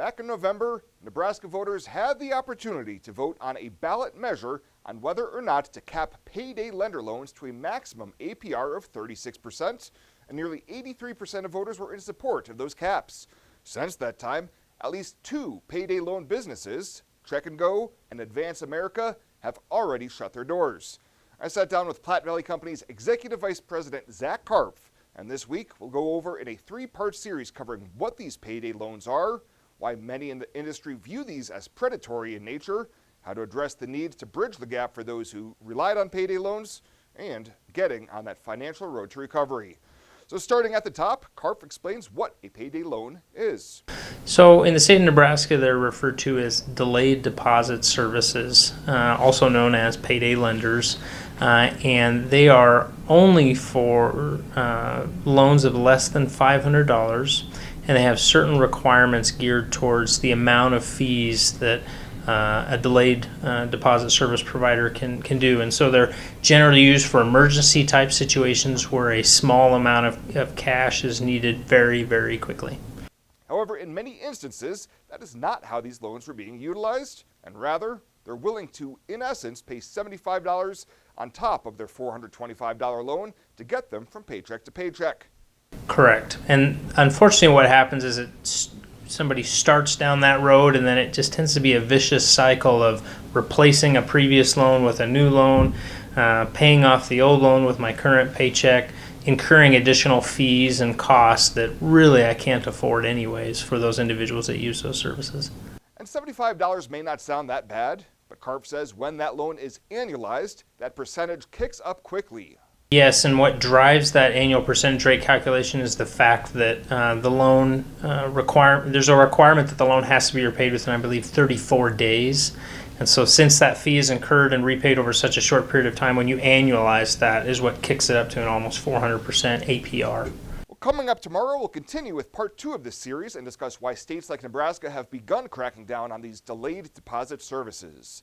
Back in November, Nebraska voters had the opportunity to vote on a ballot measure on whether or not to cap payday lender loans to a maximum APR of 36%, and nearly 83% of voters were in support of those caps. Since that time, at least two payday loan businesses, Check and Go and Advance America, have already shut their doors. I sat down with Platte Valley Company's Executive Vice President Zach Karpf, and this week we'll go over in a three-part series covering what these payday loans are, why many in the industry view these as predatory in nature, how to address the need to bridge the gap for those who relied on payday loans, and getting on that financial road to recovery. So starting at the top, Karpf explains what a payday loan is. So in the state of Nebraska, they're referred to as delayed deposit services, also known as payday lenders, and they are only for loans of less than $500, and they have certain requirements geared towards the amount of fees that a delayed deposit service provider can do. And so they're generally used for emergency type situations where a small amount of cash is needed very, very quickly. However, in many instances, that is not how these loans were being utilized, and rather, they're willing to, in essence, pay $75 on top of their $425 loan to get them from paycheck to paycheck. Correct. And unfortunately what happens is somebody starts down that road, and then it just tends to be a vicious cycle of replacing a previous loan with a new loan, paying off the old loan with my current paycheck, incurring additional fees and costs that really I can't afford anyways for those individuals that use those services. And $75 may not sound that bad, but Karpf says when that loan is annualized, that percentage kicks up quickly. Yes, and what drives that annual percentage rate calculation is the fact that the loan there's a requirement that the loan has to be repaid within, I believe, 34 days. And so since that fee is incurred and repaid over such a short period of time, when you annualize that is what kicks it up to an almost 400% APR. Well, coming up tomorrow, we'll continue with part 2 of this series and discuss why states like Nebraska have begun cracking down on these delayed deposit services.